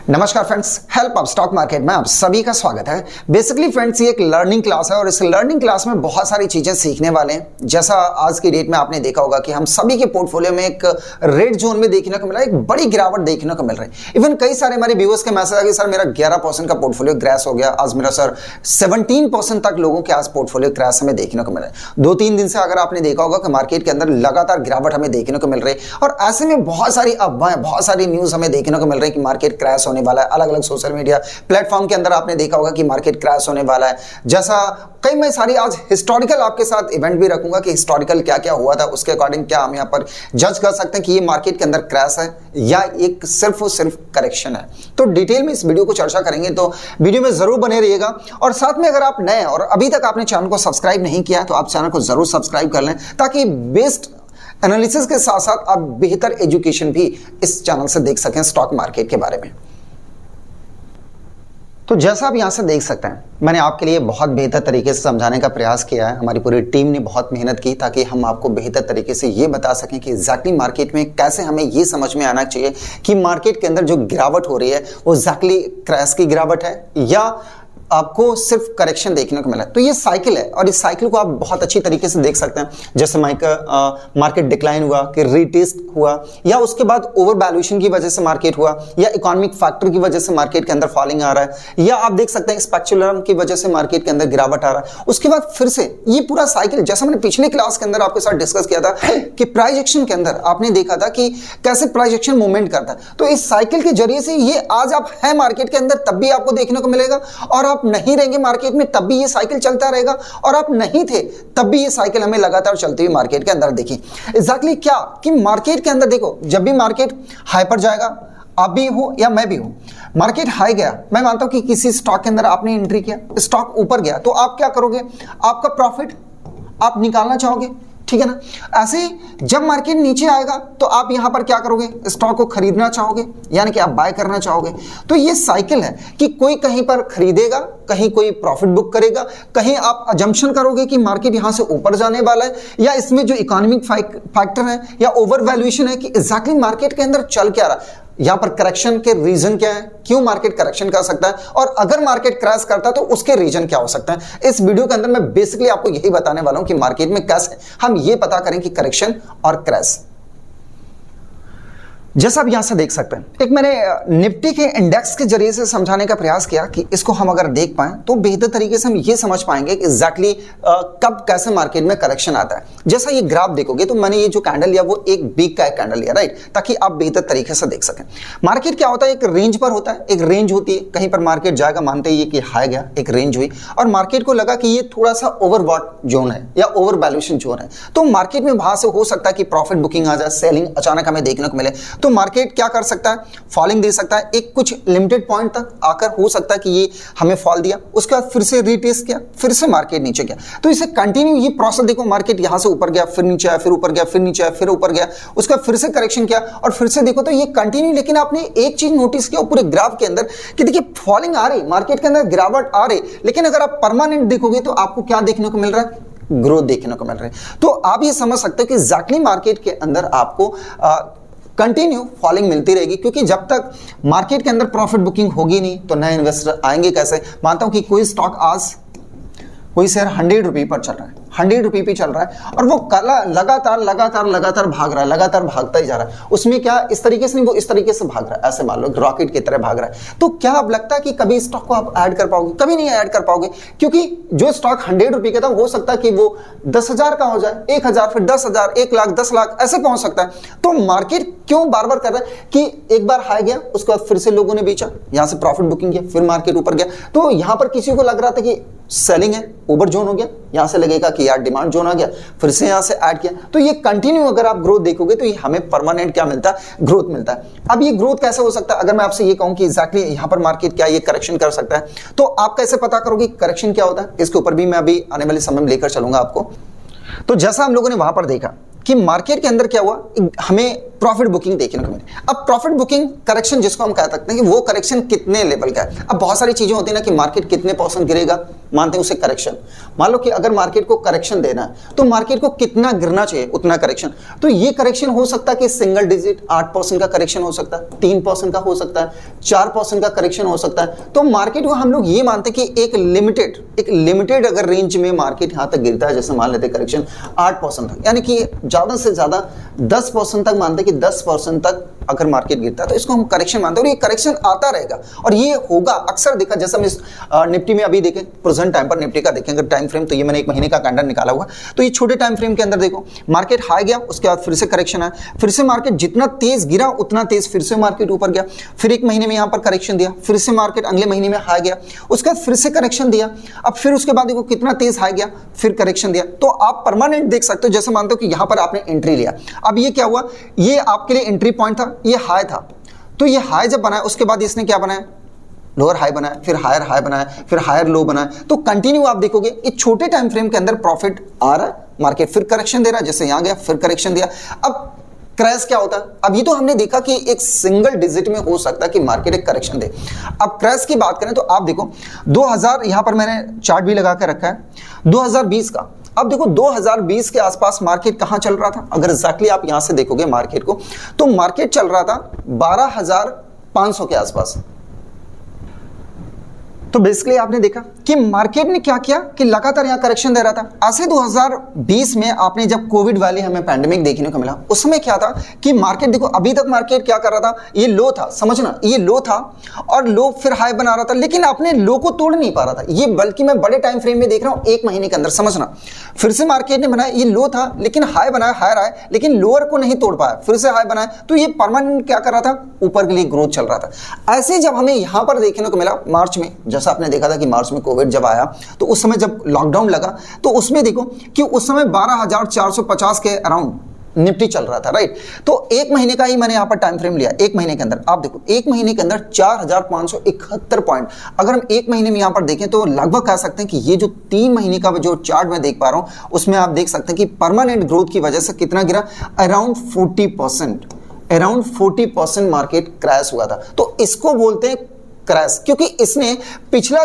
नमस्कार friends, help up stock market में आप सभी का स्वागत है। बेसिकली फ्रेंड्स, ये एक लर्निंग क्लास है और इस लर्निंग क्लास में बहुत सारी चीजें सीखने वाले हैं। जैसा आज की डेट में आपने देखा होगा कि हम सभी के पोर्टफोलियो में एक रेड जोन में देखने को मिला है, एक बड़ी गिरावट देखने को मिल रही है। इवन कई सारे हमारे व्यूअर्स के मैसेज आ गए, सर मेरा 11% का पोर्टफोलियो क्रैश हो गया। आज मेरा सर 17% तक लोगों के आज पोर्टफोलियो क्रैश हमें देखने को मिला है। 2-3 दिन से अगर आपने देखा होगा कि मार्केट के अंदर लगातार गिरावट हमें देखने को मिल रही है और ऐसे में बहुत सारी अफवाहें, बहुत सारी न्यूज हमें देखने को मिल रही है कि मार्केट क्रैश होने वाला है। अलग अलग सोशल मीडिया प्लेटफॉर्म के अंदर आपने देखा होगा कि मार्केट क्रैश होने वाला है। जैसा कई मैं सारी आज हिस्टोरिकल आपके साथ इवेंट भी रखूंगा कि हिस्टोरिकल क्या क्या हुआ था, उसके अकॉर्डिंग क्या हम यहां पर जज कर सकते हैं कि ये मार्केट के अंदर क्रैश है या एक सिर्फ और सिर्फ करेक्शन है। तो डिटेल में इस वीडियो को चर्चा करेंगे, तो वीडियो में जरूर बने रहिएगा। और साथ में अगर आप नए और अभी तक आपने चैनल को सब्सक्राइब नहीं किया तो आप चैनल को जरूर सब्सक्राइब कर लें, ताकि बेस्ट एनालिसिस के साथ साथ आप बेहतर एजुकेशन भी इस चैनल से देख सकें स्टॉक मार्केट के बारे में। तो जैसा आप यहां से देख सकते हैं, मैंने आपके लिए बहुत बेहतर तरीके से समझाने का प्रयास किया है। हमारी पूरी टीम ने बहुत मेहनत की ताकि हम आपको बेहतर तरीके से ये बता सकें कि एग्जैक्टली मार्केट में कैसे हमें ये समझ में आना चाहिए कि मार्केट के अंदर जो गिरावट हो रही है वो एग्जैक्टली क्रैश की गिरावट है या आपको सिर्फ करेक्शन देखने को मिला। तो ये साइकिल है और इस साइकिल को आप बहुत अच्छी तरीके से देख सकते हैं। जैसे मार्केट डिक्लाइन हुआ कि रीटेस्ट हुआ, या उसके बाद ओवर वैल्यूएशन की वजह से मार्केट हुआ, या इकोनॉमिक फैक्टर की वजह से मार्केट के अंदर फॉलिंग आ रहा है, या आप देख सकते हैं स्पेक्युलम की वजह से मार्केट के अंदर गिरावट आ रहा है। उसके बाद फिर से ये पूरा साइकिल, जैसा मैंने पिछले क्लास के अंदर आपके साथ डिस्कस किया था कि प्राइस एक्शन के अंदर आपने देखा था कि कैसे प्राइस एक्शन मूवमेंट करता है। तो इस साइकिल के जरिए से ये आज आप है मार्केट के अंदर तब भी आपको देखने को मिलेगा, और आप नहीं रहेंगे मार्केट में तब भी ये साइकिल चलता रहेगा, और आप नहीं थे तब भी ये साइकिल हमें लगातार चलती हुई मार्केट के अंदर देखी। एग्जैक्टली क्या कि मार्केट के अंदर देखो, जब भी मार्केट हाई पर जाएगा, आप भी हो या मैं भी हूं, मार्केट हाई गया, मैं मानता हूं कि किसी स्टॉक के अंदर आपने एंट्री किया, स्टॉक ऊपर गया, तो आप क्या करोगे? आपका प्रॉफिट आप निकालना चाहोगे, ठीक है ना। ऐसे ही जब मार्केट नीचे आएगा तो आप यहां पर क्या करोगे? स्टॉक को खरीदना चाहोगे, यानी कि आप बाय करना चाहोगे। तो ये साइकिल है कि कोई कहीं पर खरीदेगा, कहीं कोई प्रॉफिट बुक करेगा, कहीं आप अजम्पशन करोगे कि मार्केट यहां से ऊपर जाने वाला है, या इसमें जो इकोनॉमिक फैक्टर है या ओवर वैल्यूएशन है कि एग्जैक्टली मार्केट के अंदर चल क्या रहा है, यहां पर करेक्शन के रीजन क्या है, क्यों मार्केट करेक्शन कर सकता है, और अगर मार्केट क्रैश करता है तो उसके रीजन क्या हो सकता है। इस वीडियो के अंदर मैं बेसिकली आपको यही बताने वाला हूं कि मार्केट में कैसे हम ये पता करें कि करेक्शन और क्रैश। जैसा आप यहां से देख सकते हैं, एक मैंने निफ्टी के इंडेक्स के जरिए से समझाने का प्रयास किया कि इसको हम अगर देख पाएं तो बेहतर तरीके से हम ये समझ पाएंगे कि एग्जैक्टली कब कैसे मार्केट में करेक्शन आता है। जैसा ये ग्राफ देखोगे तो मैंने ये जो कैंडल लिया वो एक वीक का एक कैंडल लिया, राइट, ताकि आप बेहतर तरीके से देख सकें। मार्केट क्या होता है, एक रेंज पर होता है, एक रेंज होती है, कहीं पर मार्केट जाएगा, मानते ही कि हाई गया, एक रेंज हुई और मार्केट को लगा कि ये थोड़ा सा ओवरबॉट जोन है या ओवर वैल्यूएशन जोन है, तो मार्केट में वहां से हो सकता है कि प्रॉफिट बुकिंग आ जाए, सेलिंग अचानक हमें देखने को मिले। तो मार्केट क्या कर सकता है? फॉलिंग दे सकता है, एक कुछ लिमिटेड पॉइंट तक आकर हो सकता है कि ये हमें फॉल दिया, उसके बाद फिर से रीटेस्ट किया, फिर से मार्केट नीचे गया। तो इसे कंटिन्यू ये प्रोसेस देखो, मार्केट यहां से ऊपर गया, फिर नीचे आया, फिर ऊपर गया, फिर नीचे आया, फिर ऊपर गया, उसका फिर से करेक्शन किया और फिर से देखो तो ये कंटिन्यू। लेकिन आपने एक चीज नोटिस किया पूरे ग्राफ के अंदर कि देखिए फॉलिंग आ रही, मार्केट के अंदर गिरावट आ रही, लेकिन अगर आप परमानेंट देखोगे तो आपको क्या देखने को मिल रहा है? ग्रोथ देखने को मिल रहा है। तो आप ये समझ सकते हो कि एग्जैक्टली मार्केट के अंदर आपको कंटिन्यू फॉलिंग मिलती रहेगी, क्योंकि जब तक मार्केट के अंदर प्रॉफिट बुकिंग होगी नहीं तो नए इन्वेस्टर आएंगे कैसे। मानता हूं कि कोई स्टॉक आज, कोई शेयर 100 रुपये पर चल रहा है, 100 रुपये पे चल रहा है और वो लगातार भाग रहा है, लगातार भागता ही जा रहा है। उसमें क्या इस तरीके से नहीं, वो इस तरीके से भाग रहा है, ऐसे मान लो रॉकेट की तरह भाग रहा है। तो क्या अब लगता है कि कभी स्टॉक को आप ऐड कर पाओगे? कभी नहीं ऐड कर पाओगे, क्योंकि जो स्टॉक 100 रुपये का था हो सकता है कि वो 10,000 का हो जाए, 1,000, फिर 10,000, 1 लाख, 10 लाख ऐसे पहुंच सकता है। तो मार्केट क्यों बार बार कर रहा है कि एक बार हाई गया, उसके बाद फिर से लोगों ने बेचा, यहां से प्रॉफिट बुकिंग किया, फिर मार्केट ऊपर गया। तो यहां पर किसी को लग रहा था कि सेलिंग है, ओवर जोन हो गया, यहां से लगेगा कि यार डिमांड जोन आ गया, फिर से यहां से ऐड किया। तो ये कंटिन्यू अगर आप ग्रोथ देखोगे तो ये हमें परमानेंट क्या मिलता है? ग्रोथ मिलता है। अब ये ग्रोथ कैसे हो सकता है? अगर मैं आपसे ये कहूं कि एग्जैक्टली यहां पर मार्केट क्या ये करेक्शन कर सकता है, तो आप कैसे पता करोगे करेक्शन क्या होता है? इसके ऊपर भी मैं अभी आने वाले समय में लेकर चलूंगा आपको। तो जैसा हम लोगों ने वहां पर देखा कि मार्केट के अंदर क्या हुआ, हमें प्रॉफिट बुकिंग देखने को मिली। अब प्रॉफिट बुकिंग करेक्शन जिसको हम कह सकते हैं कि वो करेक्शन कितने लेवल का है। अब बहुत सारी चीजें होती है ना कि मार्केट कितने % गिरेगा, मानते हैं उसे करेक्शन। मान लो कि अगर मार्केट को करेक्शन देना है तो मार्केट को कितना गिरना चाहिए उतना करेक्शन। तो ये करेक्शन हो सकता है कि सिंगल डिजिट 8% का करेक्शन हो सकता है, 3% का हो सकता है, 4% का करेक्शन हो सकता है। तो मार्केट को हम लोग ये मानते हैं कि एक लिमिटेड अगर रेंज में मार्केट यहां तक गिरता है, जैसे मान लेते हैं करेक्शन 8% तक, यानी कि ज्यादा से ज्यादा 10% तक मानते हैं कि 10% तक अगर मार्केट गिरता है तो इसको हम करेक्शन मानते हैं। और ये करेक्शन आता रहेगा और ये होगा, अक्सर देखा, जैसे हम इस निफ्टी में अभी देखें, प्रेजेंट टाइम पर निफ्टी का देखें अगर टाइम फ्रेम, तो ये मैंने 1 महीने का कैंडल निकाला हुआ। तो ये छोटे टाइम फ्रेम के अंदर देखो, मार्केट हाई गया, उसके बाद फिर से करेक्शन आया, फिर से मार्केट जितना तेज गिरा उतना तेज फिर से मार्केट ऊपर गया, फिर 1 महीने में यहां पर करेक्शन दिया, फिर से मार्केट अगले महीने में हाई गया, उसके बाद फिर से करेक्शन दिया, अब फिर उसके बाद देखो कितना तेज हाई गया, फिर करेक्शन दिया। तो आप परमानेंट देख सकते हो, जैसे मानते हो कि यहां पर आपने एंट्री लिया, अब ये क्या हुआ, ये आपके लिए एंट्री पॉइंट था, ये हाई था, तो ये हाई जब बनाया उसके बाद इसने क्या बनाया, लोअर हाई बनाया, फिर हायर हाई बनाया, फिर हायर लो बनाया। तो कंटिन्यू आप देखोगे इस छोटे टाइम फ्रेम के अंदर प्रॉफिट आ रहा है, मार्केट फिर करेक्शन दे रहा है, जैसे यहां गया फिर करेक्शन दिया। अब क्रैश क्या होता है, अब ये तो हमने देखा कि एक सिंगल डिजिट में हो सकता है कि मार्केट एक करेक्शन दे। अब क्रैश की बात करें तो आप देखो 2000, यहां पर मैंने चार्ट भी लगा कर रखा है 2020 का। अब देखो 2020 के आसपास मार्केट कहां चल रहा था, अगर एग्जैक्टली आप यहां से देखोगे मार्केट को, तो मार्केट चल रहा था 12,500 के आसपास। तो बेसिकली आपने देखा कि मार्केट ने क्या किया कि लगातार यहां करेक्शन दे रहा था। ऐसे 2020 में आपने जब कोविड वाली हमें पैंडेमिक देखने को मिला, उस समय क्या था कि मार्केट देखो, अभी तक मार्केट क्या कर रहा था, ये लो था, समझना, ये लो था और लो फिर हाई बना रहा था, लेकिन अपने लो को तोड़ नहीं पा रहा था। ये बल्कि मैं बड़े टाइम फ्रेम में देख रहा हूं, 1 महीने के अंदर, समझना, फिर से मार्केट ने बनाया, ये लो था लेकिन हाई बनाया, हायर आया, लेकिन लोअर को नहीं तोड़ पाया, फिर से हाई बनाया, तो ये परमानेंट क्या कर रहा था, ऊपर के लिए ग्रोथ चल रहा था। ऐसे जब हमें यहां पर देखने को मिला मार्च में, जैसा आपने देखा था कि मार्च में कोविड जब आया तो उस समय जब लॉकडाउन लगा तो उसमें देखो कि उस समय 12,450 के अराउंड निफ्टी चल रहा था, राइट। तो 1 महीने का ही मैंने यहां पर टाइम फ्रेम लिया, 1 महीने के अंदर आप देखो 1 महीने के अंदर 4,571 पॉइंट। अगर हम 1 महीने में यहां पर देखें तो लगभग कह सकते हैं कि ये जो 3 महीने का जो चार्ट मैं देख पा रहा हूं उसमें आप देख सकते हैं कि परमानेंट ग्रोथ की वजह से कितना गिरा, अराउंड 40% मार्केट क्रैश हुआ था। तो इसको बोलते हैं क्रैश, क्योंकि इसने पिछला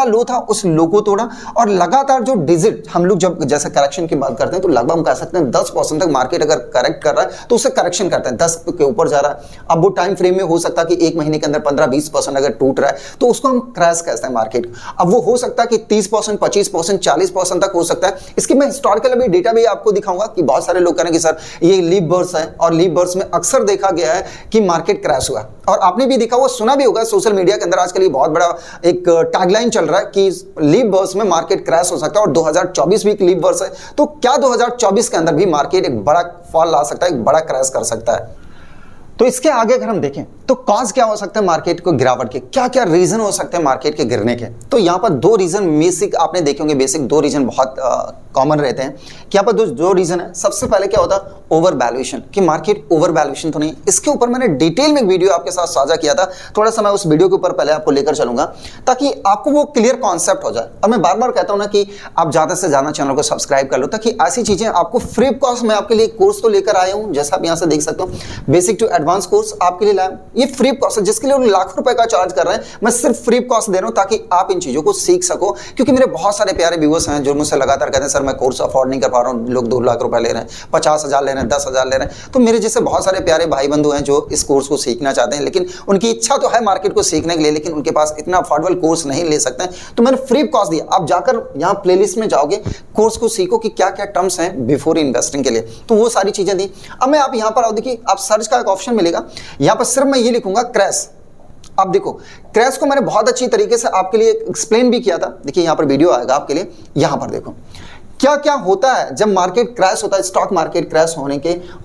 लो था उस लो को तोड़ा और लगातार जो डिजिट हम लोग जब जैसे करेक्शन की बात करते हैं तो लगभग हम कह सकते हैं 10% तक मार्केट अगर करेक्ट कर रहा है तो उसे करेक्शन करते हैं, 10 के ऊपर जा रहा है। अब वो टाइम फ्रेम में हो सकता है कि 1 महीने के अंदर 15-20% अगर टूट रहा है तो उसको हम क्रैश कहते हैं मार्केट। अब वो हो सकता है कि 30%, 25%, 40% तक हो सकता है। इसकी मैं हिस्टोरिकल अभी डेटा भी आपको दिखाऊंगा कि बहुत सारे लोग कह रहे हैं कि सर ये लीप बर्स है, और लीप बर्स में अक्सर देखा गया है कि मार्केट क्रैश हुआ, और आपने भी देखा हुआ, सुना भी होगा सोशल मीडिया के अंदर आजकल ये बहुत बड़ा एक टैगलाइन चल रहा है कि लीप बर्स में मार्केट क्रैश हो सकता है, और 2024 भी एक लीप बर्स है। तो क्या 2024 के अंदर भी मार्केट एक बड़ा फॉल ला सकता है, एक बड़ा क्रैश कर सकता है? तो इसके आगे अगर हम देखें तो कॉज क्या हो सकता है मार्केट को गिरावट के, क्या क्या रीजन हो सकते हैं मार्केट के गिरने के? तो यहां पर 2 रीजन बेसिक आपने देखे होंगे, बेसिक 2 रीजन बहुत कॉमन रहते हैं कि यहाँ पर 2 रीजन है। सबसे पहले क्या होता है, ओवर वैल्यूएशन, कि मार्केट ओवर वैल्यूएशन तो नहीं। इसके ऊपर मैंने डिटेल में एक वीडियो आपके साथ साझा किया था, थोड़ा सा मैं उस वीडियो के ऊपर पहले आपको लेकर चलूंगा ताकि आपको वो क्लियर कॉन्सेप्ट हो जाए। और मैं बार बार कहता हूं ना कि आप ज्यादा से ज्यादा चैनल को सब्सक्राइब कर लो ताकि ऐसी चीजें आपको फ्री ऑफ कॉस्ट मैं आपके लिए कोर्स तो लेकर आया हूं, जैसा आप यहां से देख सकते हो, बेसिक टू एडवांस कोर्स आपके लिए लाया। ये फ्री ऑफ कॉस्ट है, जिसके लिए लाखों रुपए का चार्ज कर रहे हैं, मैं सिर्फ फ्री ऑफ कॉस्ट दे रहा हूं ताकि आप इन चीजों को सीख सको। क्योंकि मेरे बहुत सारे प्यारे व्यूअर्स हैं जो मुझसे लगातार कहते हैं सर मैं कोर्स अफोर्ड नहीं कर पा रहा हूं, लोग 2 लाख रुपए ले रहे हैं, 50,000 ले रहे हैं, 10,000 ले रहे हैं। तो मेरे जैसे बहुत सारे प्यारे भाई बंधु हैं जो इस कोर्स को सीखना चाहते हैं, लेकिन उनकी इच्छा तो है मार्केट को सीखने के लिए, लेकिन उनके पास इतना अफोर्डेबल कोर्स नहीं ले सकते हैं। तो मैंने फ्री ऑफ कॉस्ट दिया, आप जाकर यहाँ प्लेलिस्ट में जाओगे, कोर्स को सीखो कि क्या क्या टर्म्स हैं बिफोर इन्वेस्टिंग के लिए, तो वो सारी चीजें दी। अब मैं आप यहाँ पर आओ, देखिए आप सर्च का एक ऑप्शन मिलेगा, यहाँ पर सिर्फ मैं ये लिखूंगा क्रैश। अब देखो क्रैश को मैंने बहुत अच्छी तरीके से आपके लिए एक्सप्लेन भी किया था, देखिए यहाँ पर वीडियो आएगा आपके लिए, यहाँ पर देखो क्या क्या होता है जब मार्केट क्रैश होता है, स्टॉक मार्केट क्रैश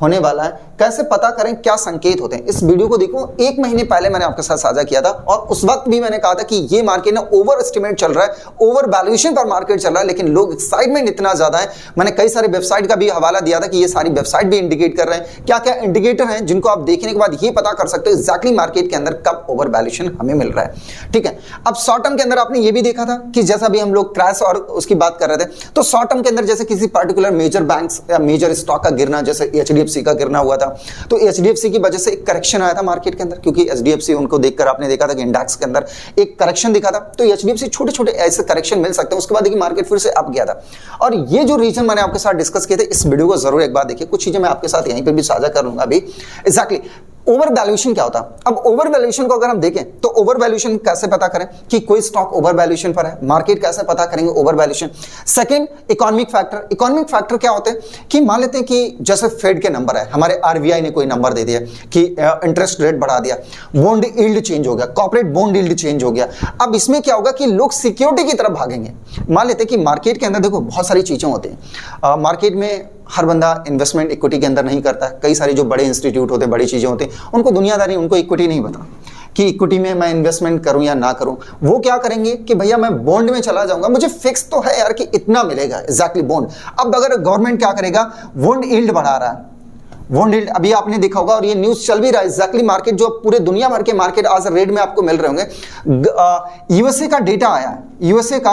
होने वाला है, कैसे पता करें, क्या संकेत होते हैं। इस वीडियो को देखो, 1 महीने पहले मैंने आपके साथ साझा किया था, और उस वक्त भी मैंने कहा था कि ये मार्केट ना ओवर एस्टिमेट चल रहा है, ओवर वैल्यूएशन पर मार्केट चल रहा है, लेकिन लोग एक्साइटमेंट इतना ज्यादा है। मैंने कई सारी वेबसाइट का भी हवाला दिया था कि ये सारी वेबसाइट भी इंडिकेट कर रहे हैं, क्या क्या इंडिकेटर हैं जिनको आप देखने के बाद ये पता कर सकते हो एग्जैक्टली मार्केट के अंदर कब ओवर वैल्यूएशन हमें मिल रहा है। ठीक है, अब शॉर्ट टर्म के अंदर आपने ये भी देखा था कि जैसा भी हम लोग क्रैश और उसकी बात कर रहे थे, तो शॉर्ट टर्म के अंदर जैसे किसी पर्टिकुलर मेजर बैंक्स या मेजर स्टॉक का गिरना, जैसे एचडीएफसी का गिरना हुआ था, तो एचडीएफसी की वजह से एक करेक्शन आया था मार्केट के अंदर, क्योंकि एचडीएफसी उनको देखकर आपने देखा था कि इंडेक्स के अंदर एक करेक्शन दिखा था। तो एचडीएफसी छोटे छोटे ऐसे करेक्शन मिल सकते हैं, उसके बाद देखिए मार्केट फिर से अप गया था। और ये जो रीजन मैंने आपके साथ डिस्कस किए थे, इस वीडियो को जरूर एक बार देखिए, कुछ चीजें मैं आपके साथ यहीं पर भी साझा कर लूंगा अभी। एग्जैक्टली ओवर वैल्यूएशन क्या होता है? अब ओवर वैल्यूएशन को अगर हम देखें तो ओवर वैल्यूएशन कैसे पता करें कि कोई स्टॉक ओवर वैल्यूएशन पर है, मार्केट कैसे पता करेंगे over valuation. Second, economic factor. Economic factor क्या होते हैं कि मान लेते हैं कि जैसे फेड के नंबर है, हमारे आरबीआई ने कोई नंबर दे दिया कि इंटरेस्ट रेट बढ़ा दिया, बॉन्ड यील्ड चेंज हो गया, कॉर्पोरेट बॉन्ड यील्ड चेंज हो गया। अब इसमें क्या होगा कि लोग सिक्योरिटी की तरफ भागेंगे। मान लेते हैं कि मार्केट के अंदर देखो बहुत सारी चीजें होती हैं, मार्केट में हर बंदा इन्वेस्टमेंट इक्विटी के अंदर नहीं करता है। कई सारी जो बड़े इंस्टीट्यूट होते हैं, बड़ी चीजें होती हैं, उनको दुनियादारी, उनको इक्विटी नहीं पता कि इक्विटी में मैं इन्वेस्टमेंट करूं या ना करूं। वो क्या करेंगे कि भैया मैं बॉन्ड में चला जाऊंगा, मुझे फिक्स तो है यार कि इतना मिलेगा, एग्जैक्टली बॉन्ड। अब अगर गवर्नमेंट क्या करेगा, बॉन्ड यील्ड बढ़ा रहा है, बॉन्ड यील्ड अभी आपने देखा होगा और ये न्यूज चल भी रहा है एग्जैक्टली, मार्केट जो पूरे दुनिया भर के मार्केट आज रेट में आपको मिल रहे होंगे। यूएसए का डेटा आया है, यूएसए का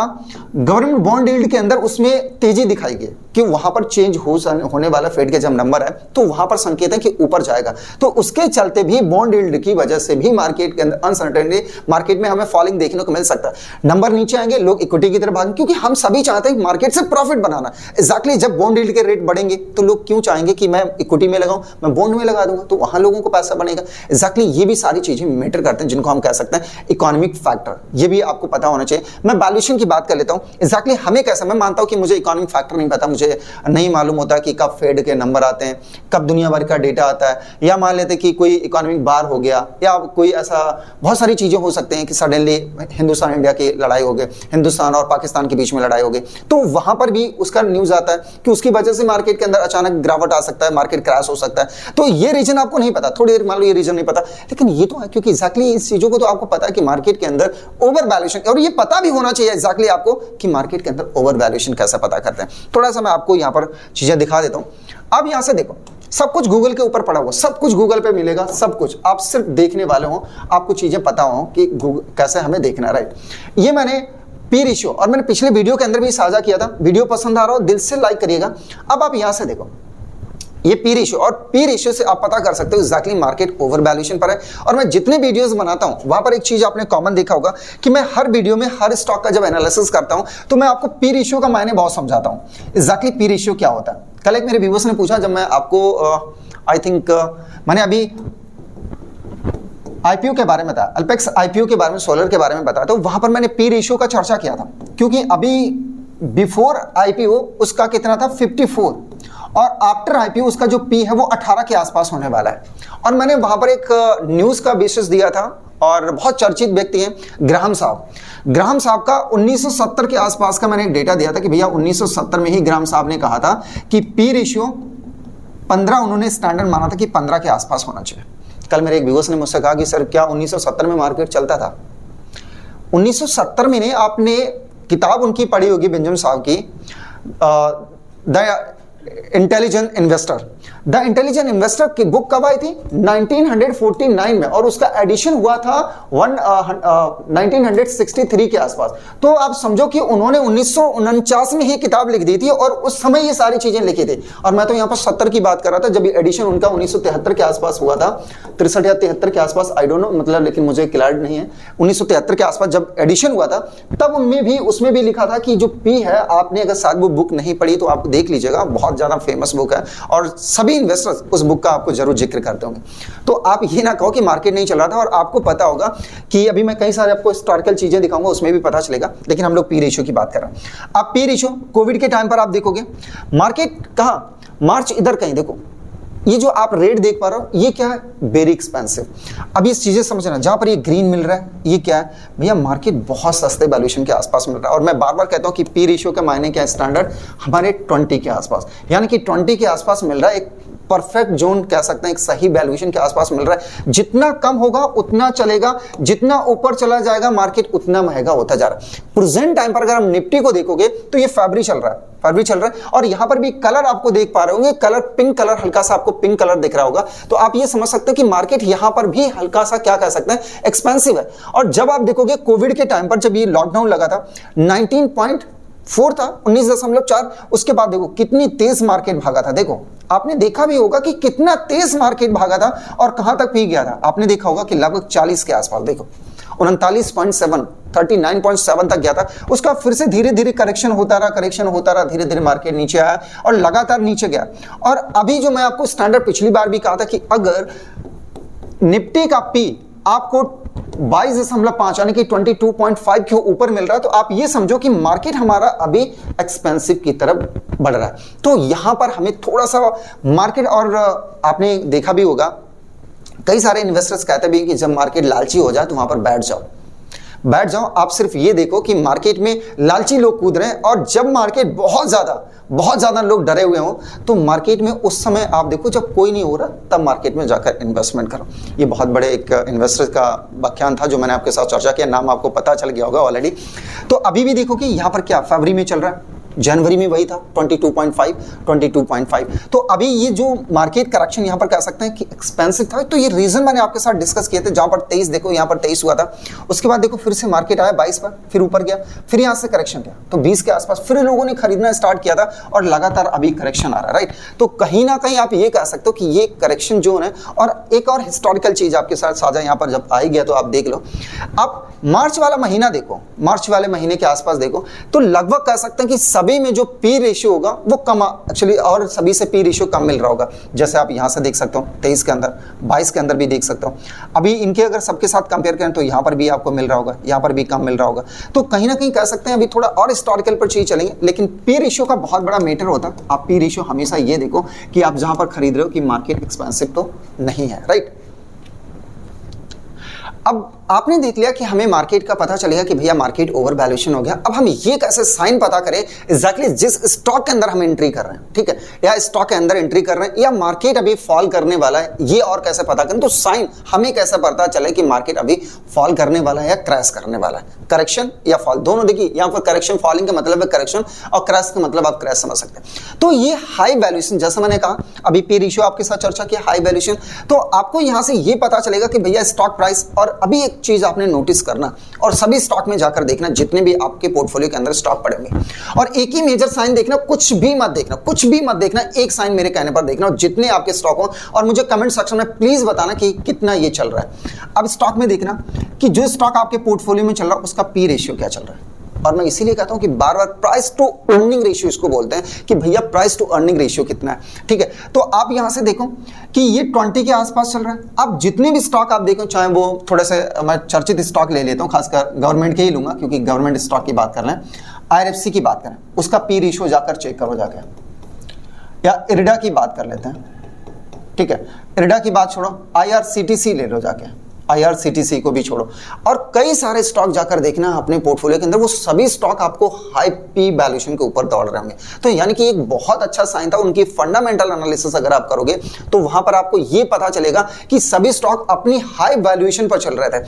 गवर्नमेंट बॉन्ड यील्ड के अंदर उसमें तेजी दिखाई गई कि वहां पर चेंज होने वाला फेड के जब नंबर है तो वहां पर संकेत है कि ऊपर जाएगा। तो उसके चलते भी बॉन्ड यील्ड की वजह से भी मार्केट के अंदर अनसर्टेनिटी, मार्केट में हमें फॉलिंग देखने को मिल सकता है। नंबर नीचे आएंगे, लोग इक्विटी की तरफ भागेंगे, क्योंकि हम सभी चाहते हैं मार्केट से प्रॉफिट बनाना। एग्जैक्टली जब बॉन्ड यील्ड के रेट बढ़ेंगे तो लोग क्यों चाहेंगे कि मैं इक्विटी में लगाऊं, मैं बॉन्ड में लगा दूंगा, तो वहां लोगों को पैसा बनेगा। एग्जैक्टली ये भी सारी चीजें मैटर करते हैं, जिनको हम कह सकते हैं इकोनॉमिक फैक्टर। ये भी आपको पता होना चाहिए। मैं वैल्यूएशन की बात कर लेता हूं। एग्जैक्टली हमें कैसा, मैं मानता हूं कि मुझे इकोनॉमिक फैक्टर नहीं पता, मुझे नहीं मालूम होता कि कब फेड के नंबर आते हैं, कब दुनिया भर का डेटा आता है, या मान लेते कि कोई इकोनॉमिक बार हो गया, या कोई ऐसा बहुत सारी चीजें हो सकते हैं कि सडनली हिंदुस्तान इंडिया की लड़ाई हो गई, हिंदुस्तान और पाकिस्तान के बीच में लड़ाई हो गई, तो वहां पर भी उसका न्यूज आता है कि उसकी वजह से मार्केट के अंदर अचानक गिरावट आ सकता है, मार्केट क्रैश हो सकता है। तो ये रीजन आपको नहीं पता, थोड़ी देर मान लो ये रीजन नहीं पता, लेकिन ये तो है क्योंकि एग्जैक्टली इस चीजों को तो आपको पता है कि मार्केट के अंदर ओवर वैल्यूएशन, और ये पता भी होना चाहिए एग्जैक्टली आपको कि मार्केट के अंदर ओवर वैल्यूएशन कैसे पता करते हैं। थोड़ा सा मैं आपको यहां पर चीजें दिखा देता हूं। अब यहां से देखो, सब कुछ गूगल के ऊपर पड़ा हुआ, सब कुछ गूगल पे मिलेगा, सब कुछ आप सिर्फ देखने वाले हो, आपको चीजें पता हो कि कैसे हमें देखना है, राइट। ये मैंने पी रेशियो, और मैंने पिछले वीडियो के अंदर भी साझा किया था। वीडियो पसंद आ रहा हो दिल से लाइक करिएगा। अब आप यहां से देखो, ये पी रेशियो, और पी रेशियो से आप पता कर सकते हो एग्जैक्टली मार्केट ओवर वैल्यूएशन पर है। और मैं जितने वीडियोस बनाता हूं वहां पर एक चीज आपने कॉमन देखा होगा कि मैं हर वीडियो में हर स्टॉक का जब एनालिसिस करता हूं तो मैं आपको पी रेशियो का मायने बहुत समझाता हूं, एग्जैक्टली पी रेशियो क्या होता है। कल एक मेरे व्यूअर्स ने पूछा, जब मैं आपको आई थिंक मैंने अभी आईपीओ के बारे में बताया, अल्पेक्स आईपीओ के बारे में, सोलर के बारे में बताया, तो वहां पर मैंने पी रेशियो का चर्चा किया था, क्योंकि अभी बिफोर आईपीओ उसका कितना था 54, और आफ्टर आईपीओ उसका जो पी है वो 18 के आसपास होने वाला है। और मैंने वहां पर एक न्यूज का बेसिस दिया था, और बहुत चर्चित व्यक्ति हैं ग्राहम साहब। ग्राहम साहब का 1970 के आसपास का मैंने एक डेटा दिया था कि भैया 1970 में ही ग्राहम साहब ने कहा था कि पी रेशियो 15, उन्होंने स्टैंडर्ड माना था कि 15 के आसपास होना चाहिए। कल मेरे एक व्यूअर्स ने मुझसे कहा कि सर क्या 1970 में मार्केट चलता था? 1970 में नहीं, आपने किताब उनकी पढ़ी होगी बेंजामिन साहब की, the intelligent investor. The intelligent investor की बुक कब आई थी? 1949 में, और उसका एडिशन हुआ था 1963 के आसपास। तो आप समझो कि उन्होंने 1949 में ही किताब लिख दी थी, और उस समय ये सारी चीजें लिखी थी। और मैं तो यहाँ पर 70 की बात कर रहा था, जब एडिशन उनका 1973 के आसपास हुआ था, 63 या 73 के आसपास, आई डोंट नो, मतलब लेकिन मुझे क्लियर नहीं है। 1973 के आसपास जब एडिशन हुआ था, तब उसमें भी लिखा था कि जो पी है, आपने अगर शायद वो बुक नहीं पढ़ी तो आप देख लीजिएगा, बहुत ज्यादा फेमस बुक है, और सभी इन्वेस्टर्स उस बुक का आपको जरूर जिक्र करते होंगे। तो आप ये ना कहो कि मार्केट नहीं चल रहा था, और आपको पता होगा कि अभी मैं कई सारे आपको हिस्टोरिकल चीजें दिखाऊंगा, उसमें भी पता चलेगा, लेकिन हम लोग पी रेशियो की बात कर रहे हैं। आप पी रेशियो कोविड के टाइम पर आप देखोगे मार्केट कहां, मार्च इधर कहीं देखो, ये जो आप रेट देख पा रहे हो ये क्या है? Very expensive. अब ये चीजें समझना, जहां पर ये ग्रीन मिल रहा है ये क्या है भैया? मार्केट बहुत सस्ते वैल्यूएशन के आसपास मिल रहा है। और मैं बार बार कहता हूं कि पी रेशियो का मायने क्या है? स्टैंडर्ड हमारे 20 के आसपास, यानी कि 20 के आसपास मिल रहा है, एक परफेक्ट जोन कह सकते हैं, एक सही वैल्यूएशन के आसपास मिल रहा है। जितना कम होगा उतना चलेगा, जितना ऊपर चला जाएगा मार्केट उतना महंगा होता जा रहा है। प्रेजेंट टाइम पर अगर हम निफ्टी को देखोगे तो ये फरवरी चल रहा है, और यहां पर भी कलर आपको देख पा रहे होंगे, कलर पिंक कलर, हल्का सा आपको पिंक कलर दिख रहा होगा। तो आप ये समझ सकते हैं कि मार्केट यहां पर भी हल्का सा क्या कह सकते हैं, एक्सपेंसिव है। और जब आप देखोगे कोविड के टाइम पर जब ये लॉकडाउन लगा था, 4 था 19.4। उसके बाद देखो कितनी तेज मार्केट भागा था। देखो आपने देखा भी होगा कि कितना तेज मार्केट भागा था और कहां तक पी गया था। आपने देखा होगा कि लगभग 40 के आसपास, देखो 39.7 39.7 तक गया था। उसका फिर से धीरे धीरे करेक्शन होता रहा, धीरे धीरे मार्केट नीचे आया और लगातार नीचे गया। और अभी जो मैं आपको स्टैंडर्ड पिछली बार भी कहा था कि अगर निफ्टी का पी आपको 22.5 यानी कि 22.5 के ऊपर मिल रहा है तो आप ये समझो कि मार्केट हमारा अभी एक्सपेंसिव की तरफ बढ़ रहा है। तो यहां पर हमें थोड़ा सा मार्केट, और आपने देखा भी होगा कई सारे इन्वेस्टर्स कहते भी हैं कि जब मार्केट लालची हो जाए तो वहां पर बैठ जाओ। आप सिर्फ ये देखो कि मार्केट में लालची लोग कूद रहे हैं और जब मार्केट बहुत ज्यादा लोग डरे हुए हों तो मार्केट में उस समय आप देखो जब कोई नहीं हो रहा तब मार्केट में जाकर इन्वेस्टमेंट करो। ये बहुत बड़े एक इन्वेस्टर का व्याख्यान था जो मैंने आपके साथ चर्चा किया, नाम आपको पता चल गया होगा ऑलरेडी। तो अभी भी देखो कि यहां पर क्या फरवरी में चल रहा है, जनवरी में वही था 22.5। तो अभी ये जो मार्केट करेक्शन यहां पर कह सकते हैं कि एक्सपेंसिव था। तो ये रीजन मैंने आपके साथ डिस्कस किए थे, जहां पर 23 देखो यहां पर 23 हुआ था। उसके बाद देखो फिर से मार्केट आया 22 पर, फिर ऊपर गया, फिर यहां से करेक्शन किया तो 20 के आसपास फिर लोगों ने खरीदना स्टार्ट किया था और लगातार अभी करेक्शन आ रहा है, राइट। तो कहीं ना कहीं आप ये कह सकते हो कि ये करेक्शन जोन है। और एक और हिस्टोरिकल चीज आपके साथ साझा यहां पर जब आई गया तो आप देख लो, आप मार्च वाला महीना देखो, मार्च वाले महीने के आसपास देखो तो लगभग कह सकते हैं कि सभी में जो पी रेशियो होगा वो कम एक्चुअली, और सभी से पी रेशियो कम मिल रहा होगा। जैसे आप यहां से देख सकते हो 23 के अंदर, 22 के अंदर भी देख सकते हो। अभी इनके अगर सबके साथ कंपेयर करें तो यहां पर भी आपको मिल रहा होगा, यहां पर भी कम मिल रहा होगा। तो कहीं ना कहीं कह सकते हैं अभी थोड़ा और हिस्टोरिकल पर चीज चलेंगे, लेकिन पी रेशियो का बहुत बड़ा मैटर होता है। आप पी रेशियो हमेशा ये देखो कि आप जहां पर खरीद रहे हो कि मार्केट एक्सपेंसिव तो नहीं है, राइट। अब आपने देख लिया कि हमें मार्केट का पता चलेगा कि भैया मार्केट ओवर वैल्यूएशन हो गया। अब हम ये कैसे साइन पता करें एग्जैक्टली जिस स्टॉक के अंदर हम एंट्री कर रहे हैं, ठीक है, या स्टॉक के अंदर एंट्री कर रहे हैं या मार्केट अभी फॉल करने वाला है, ये और कैसे पता करें। तो साइन हमें कैसे पता चले कि मार्केट अभी फॉल करने वाला है या क्रैश करने वाला है, करेक्शन या फॉल दोनों। देखिए यहां पर करेक्शन, फॉलिंग का मतलब है करेक्शन और क्रैश का मतलब आप क्रैश समझ सकते हैं। तो ये हाई वैल्यूएशन, जैसा मैंने कहा अभी पी रेशियो आपके साथ चर्चा किया, हाई वैल्यूएशन, तो आपको यहां से ये पता चलेगा कि भैया स्टॉक प्राइस। और अभी एक चीज आपने नोटिस करना और सभी स्टॉक में जाकर देखना जितने भी आपके पोर्टफोलियो के अंदर स्टॉक पड़े होंगे, और एक ही मेजर साइन देखना, कुछ भी मत देखना, एक साइन मेरे कहने पर देखना और जितने आपके स्टॉक हो, और मुझे कमेंट सेक्शन में प्लीज बताना कि कितना ये चल रहा है। अब स्टॉक में देखना कि जो स्टॉक आपके पोर्टफोलियो में चल रहा है उसका पी रेशियो क्या चल रहा है। और मैं इसीलिए कहता हूं कि बार बार प्राइस टू अर्निंग रेशियो इसको बोलते हैं कि भैया प्राइस टू अर्निंग रेशियो कितना है, ठीक है। तो आप यहां से देखो कि ये 20 के आसपास चल रहा है। अब जितने भी स्टॉक आप देखो, चाहे वो थोड़े से मैं चर्चित स्टॉक ले लेता हूं, खासकर गवर्नमेंट के ही लूंगा क्योंकि गवर्नमेंट स्टॉक की बात कर रहे हैं। IRFC की बात करें, उसका पी रेशियो जाकर चेक करो जाके, या इरडा की बात कर लेते हैं, ठीक है। इरडा की बात छोड़ो, IRCTC ले लो जाके, IRCTC को भी छोड़ो, और कई सारे स्टॉक जाकर देखना अपने पोर्टफोलियो के अंदर, वो सभी स्टॉक आपको हाई पी वैल्यूएशन के ऊपर दौड़ रहे होंगे। तो यानी कि एक बहुत अच्छा साइन था। उनकी फंडामेंटल एनालिसिस अगर आप करोगे तो वहां पर आपको ये पता चलेगा कि सभी स्टॉक अपनी हाई वैल्यूएशन पर चल रहे थे।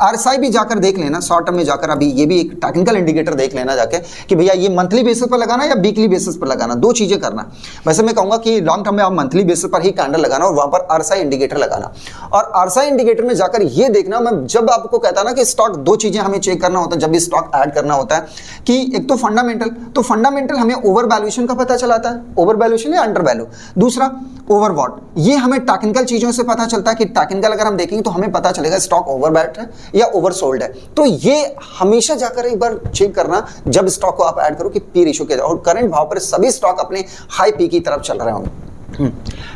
RSI भी जाकर देख लेना शॉर्ट टर्म में जाकर, अभी ये भी एक टेक्निकल इंडिकेटर देख लेना जाके कि भैया ये मंथली बेसिस पर लगाना या वीकली बेसिस पर लगाना, दो चीजें करना। वैसे मैं कहूंगा कि लॉन्ग टर्म में आप मंथली बेसिस पर ही कैंडल लगाना और वहां पर RSI इंडिकेटर लगाना, और RSI इंडिकेटर में जाकर ये देखना, मैं जब आपको कहता ना कि स्टॉक, दो चीजें हमें चेक करना होता है जब भी स्टॉक ऐड करना होता है कि एक तो फंडामेंटल, तो फंडामेंटल हमें ओवर वैल्यूएशन का पता चलाता है, ओवर वैल्यूएशन या अंडर वैल्यू। दूसरा ओवरबॉट, ये हमें टेक्निकल चीजों से पता चलता है कि टेक्निकल अगर हम देखेंगे तो हमें पता चलेगा स्टॉक ओवरबॉट है या ओवरसोल्ड है। तो ये हमेशा जाकर एक बार चेक करना जब स्टॉक को आप ऐड करो कि पी रेशियो क्या, और करंट भाव पर सभी स्टॉक अपने हाई पी की तरफ चल रहे होंगे।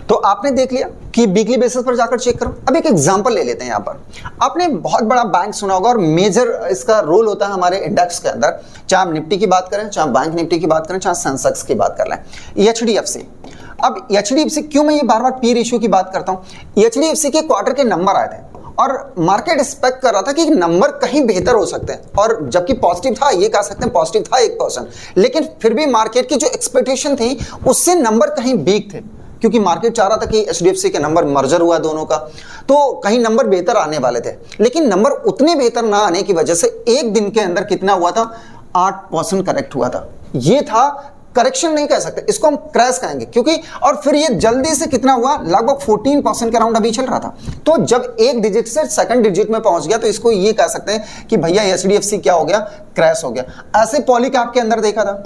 तो आपने देख लिया कि वीकली बेसिस पर जाकर चेक करो। अब एक एग्जांपल ले लेते हैं। यहां पर आपने बहुत बड़ा बैंक सुना होगा और मेजर इसका रोल होता है हमारे इंडेक्स के अंदर, चाहे हम निफ्टी की बात करें, चाहे बैंक निफ्टी की बात करें, चाहे सेंसेक्स की बात कर लें, HDFC। अब HDFC क्यों मैं ये बार बार पी रेशियो की बात करता हूं, HDFC के क्वार्टर के नंबर आए थे और मार्केट एक्सपेक्ट कर रहा था कि नंबर कहीं बेहतर हो सकते हैं, और जबकि पॉजिटिव था, ये कह सकते हैं पॉजिटिव था 1%, लेकिन फिर भी मार्केट की जो एक्सपेक्टेशन थी उससे नंबर कहीं वीक थे, क्योंकि मार्केट चाह रहा था कि HDFC के नंबर मर्जर हुआ दोनों का, तो कहीं नंबर बेहतर आने वाले थे। लेकिन नंबर उतने बेहतर ना आने की वजह से एक दिन के अंदर कितना हुआ था, 8% करेक्ट हुआ था। ये था करेक्शन नहीं कह सकते, इसको हम क्रैश कहेंगे, क्योंकि और फिर ये जल्दी से कितना हुआ, लगभग 14% के अराउंड अभी चल रहा था। तो जब एक डिजिट से सेकंड डिजिट में पहुंच गया तो इसको ये कह सकते हैं कि भैया एचडीएफसी क्या हो गया, क्रैश हो गया। ऐसे पॉलीकैब के अंदर देखा था,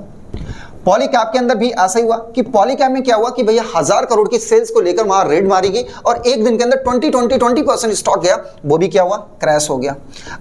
पॉलीकैब के अंदर भी ऐसा ही हुआ कि पॉलीकैब में क्या हुआ कि भैया 1000 करोड़ की सेल्स को लेकर वहां रेड मारी गई और एक दिन के अंदर 20% स्टॉक गया, वो भी क्या हुआ, क्रैश हो गया।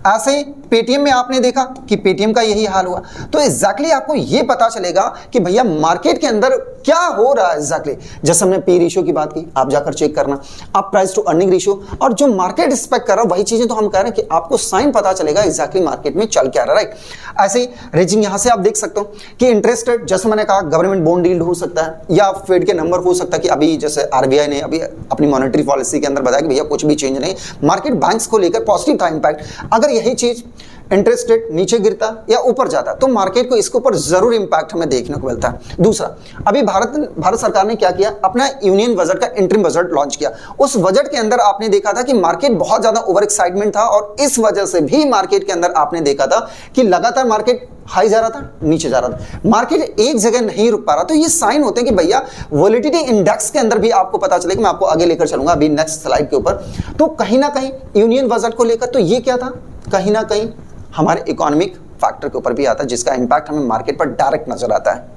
ऐसे ही पेटीएम में आपने देखा कि पेटीएम का यही हाल हुआ। तो एग्जैक्टली आपको ये पता चलेगा कि भैया मार्केट के अंदर क्या हो रहा है एग्जैक्टली। जैसे हमने पी रेशियो की बात की, आप जाकर चेक करना, आप प्राइस टू अर्निंग रेशियो, और जो मार्केट एक्सपेक्ट कर रहा है वही चीजें तो हम कह रहे हैं कि आपको साइन पता चलेगा एग्जैक्टली मार्केट में चल क्या रहा है, राइट। ऐसे ही रेजिंग यहां से आप देख सकते हो कि इंटरेस्ट रेट, जैसे मैंने कहा गवर्नमेंट बॉन्ड यील्ड हो सकता है या फेड के नंबर हो सकता है कि अभी जैसे आरबीआई ने अभी अपनी मॉनेटरी पॉलिसी के अंदर बताया कि भैया कुछ भी चेंज नहीं, मार्केट बैंक्स को लेकर पॉजिटिव था इंपैक्ट। अगर यही चीज इंटरेस्ट रेट नीचे गिरता या ऊपर जाता तो मार्केट को इसके ऊपर जरूर इंपैक्ट हमें देखने को मिलता है। दूसरा, अभी भारत सरकार ने क्या किया, अपना यूनियन बजट का इंटरिम बजट लॉन्च किया। उस बजट के अंदर आपने देखा था कि मार्केट बहुत ज्यादा ओवर एक्साइटमेंट था और इस वजह से भी मार्केट के अंदर आपने देखा था कि लगातार मार्केट हाई जा रहा था, नीचे जा रहा था, मार्केट एक जगह नहीं रुक पा रहा। तो ये साइन होते हैं कि भैया वोलेटिलिटी इंडेक्स के अंदर भी आपको पता चलेगा, मैं आपको आगे लेकर चलूंगा अभी नेक्स्ट स्लाइड के ऊपर। तो कहीं ना कहीं यूनियन बजट को लेकर तो ये क्या था, कहीं ना कहीं हमारे इकोनॉमिक फैक्टर के ऊपर भी आता है जिसका इंपैक्ट हमें मार्केट पर डायरेक्ट नजर आता है।